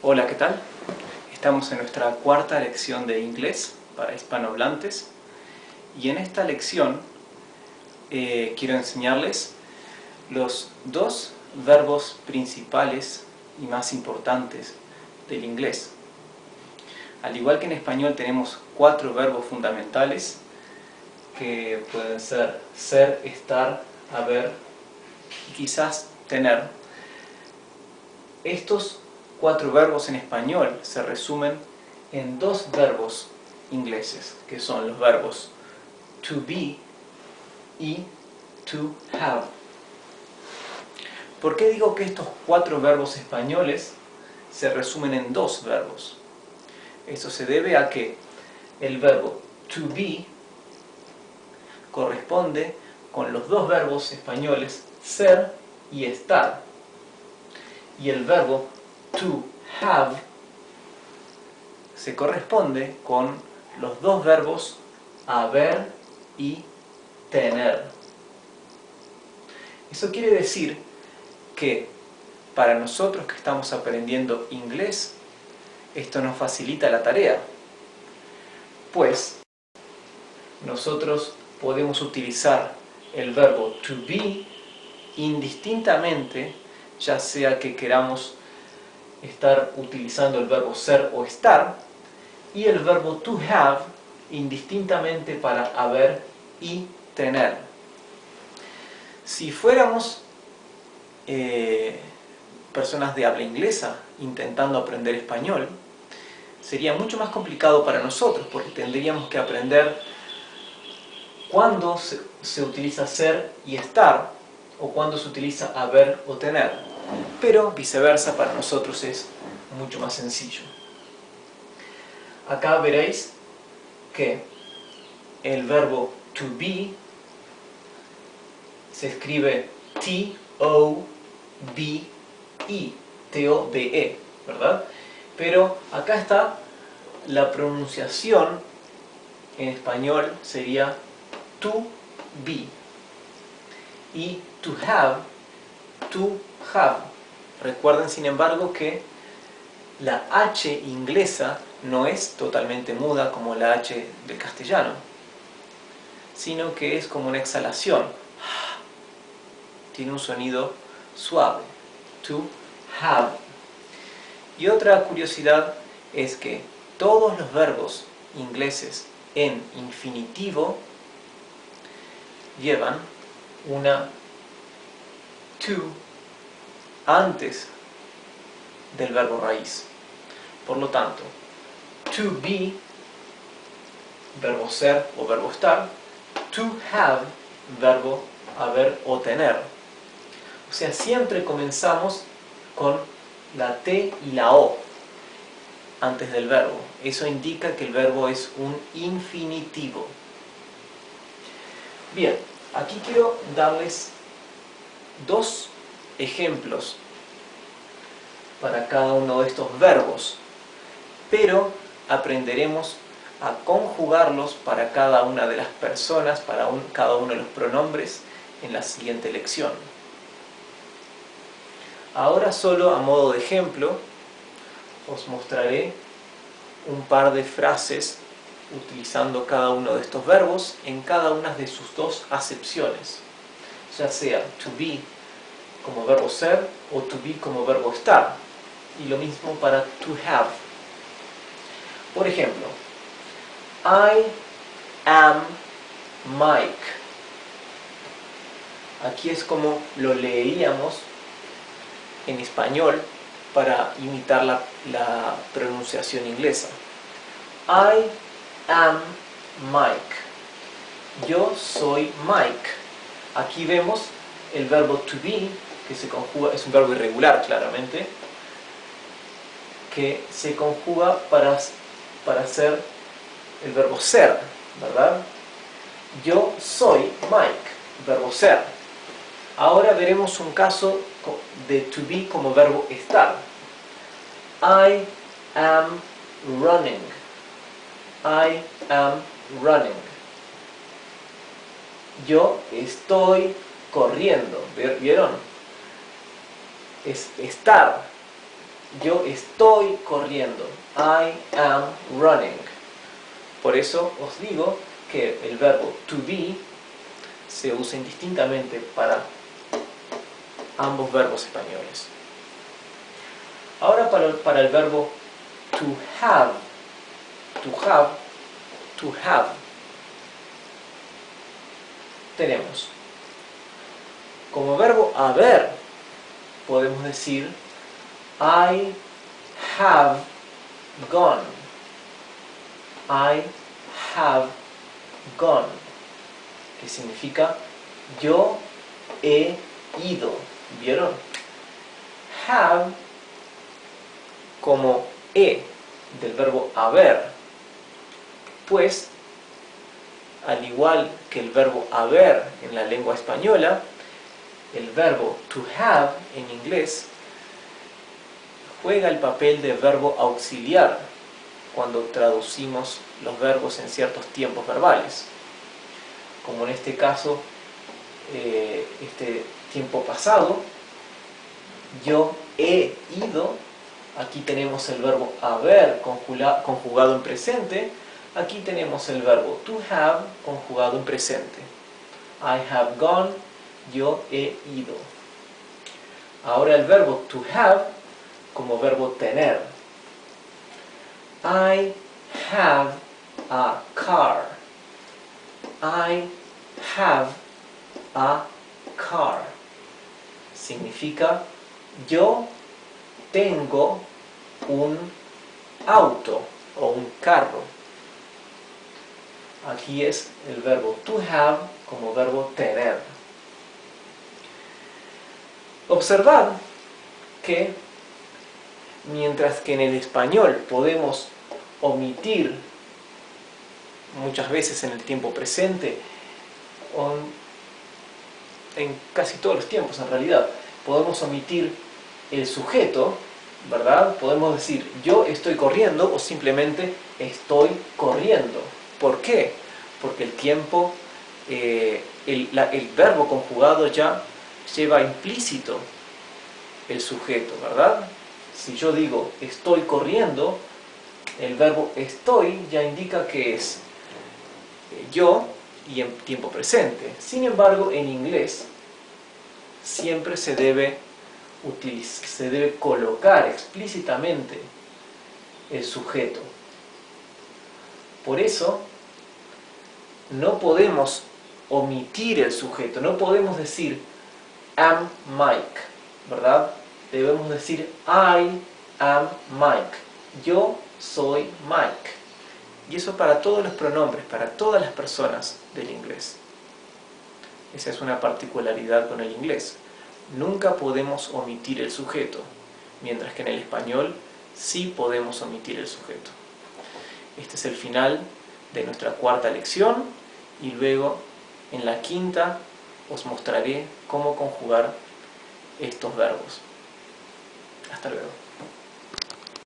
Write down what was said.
Hola, ¿qué tal? Estamos en nuestra cuarta lección de inglés para hispanohablantes y en esta lección quiero enseñarles los dos verbos principales y más importantes del inglés. Al igual que en español tenemos 4 verbos fundamentales que pueden ser, estar, haber y quizás tener. Estos 4 verbos en español se resumen en 2 verbos ingleses, que son los verbos to be y to have. ¿Por qué digo que estos 4 verbos españoles se resumen en 2 verbos? Esto se debe a que el verbo to be corresponde con los 2 verbos españoles ser y estar, y el verbo to have se corresponde con los 2 verbos haber y tener. Eso quiere decir que para nosotros que estamos aprendiendo inglés, esto nos facilita la tarea, pues nosotros podemos utilizar el verbo to be indistintamente, ya sea que queramos estar utilizando el verbo ser o estar, y el verbo to have indistintamente para haber y tener. Si fuéramos personas de habla inglesa intentando aprender español, sería mucho más complicado para nosotros porque tendríamos que aprender cuándo se utiliza ser y estar o cuándo se utiliza haber o tener, pero viceversa para nosotros es mucho más sencillo. Acá veréis que el verbo to be se escribe T-O-B-E, T-O-B-E, ¿verdad? Pero acá está la pronunciación en español sería to be, y to have. Recuerden, sin embargo, que la H inglesa no es totalmente muda como la H del castellano, sino que es como una exhalación. Tiene un sonido suave. To have. Y otra curiosidad es que todos los verbos ingleses en infinitivo llevan una to antes del verbo raíz. Por lo tanto, to be, verbo ser o verbo estar, to have, verbo haber o tener. O sea, siempre comenzamos con la T y la O antes del verbo. Eso indica que el verbo es un infinitivo. Bien, aquí quiero darles 2 ejemplos para cada uno de estos verbos, pero aprenderemos a conjugarlos para cada una de las personas, para cada uno de los pronombres en la siguiente lección. Ahora, solo a modo de ejemplo, os mostraré un par de frases utilizando cada uno de estos verbos en cada una de sus 2 acepciones, ya sea to be como verbo ser o to be como verbo estar, y lo mismo para to have. Por ejemplo, I am Mike. Aquí es como lo leeríamos en español para imitar la pronunciación inglesa. I am Mike. Yo soy Mike. Aquí vemos el verbo to be, que se conjuga, es un verbo irregular claramente, que se conjuga para hacer el verbo ser, ¿verdad? Yo soy Mike, verbo ser. Ahora veremos un caso de to be como verbo estar. I am running. I am running. Yo estoy corriendo. ¿Vieron? Es estar. yo estoy corriendo. I am running. Por eso os digo que el verbo to be se usa indistintamente para ambos verbos españoles. Ahora para el verbo to have. To have. Tenemos como verbo haber, podemos decir I have gone. I have gone. Que significa yo he ido. ¿Vieron? Have como he del verbo haber. Pues, al igual que el verbo haber en la lengua española, el verbo to have en inglés juega el papel de verbo auxiliar cuando traducimos los verbos en ciertos tiempos verbales. Como en este caso, este tiempo pasado, yo he ido. Aquí tenemos el verbo haber conjugado en presente. Aquí tenemos el verbo to have conjugado en presente. I have gone, yo he ido. Ahora el verbo to have como verbo tener. I have a car. I have a car. Significa yo tengo un auto o un carro. Aquí es el verbo to have como verbo tener. Observad que mientras que en el español podemos omitir muchas veces en el tiempo presente, en casi todos los tiempos en realidad, podemos omitir el sujeto, ¿verdad? Podemos decir yo estoy corriendo o simplemente estoy corriendo. ¿Por qué? Porque el tiempo, el verbo conjugado ya lleva implícito el sujeto, ¿verdad? Si yo digo estoy corriendo, el verbo estoy ya indica que es yo y en tiempo presente. Sin embargo, en inglés siempre se debe colocar explícitamente el sujeto. Por eso no podemos omitir el sujeto, no podemos decir am Mike, ¿verdad? Debemos decir I am Mike, yo soy Mike. Y eso para todos los pronombres, para todas las personas del inglés. Esa es una particularidad con el inglés. Nunca podemos omitir el sujeto, mientras que en el español sí podemos omitir el sujeto. Este es el final de nuestra cuarta lección y luego en la quinta os mostraré cómo conjugar estos verbos. Hasta luego.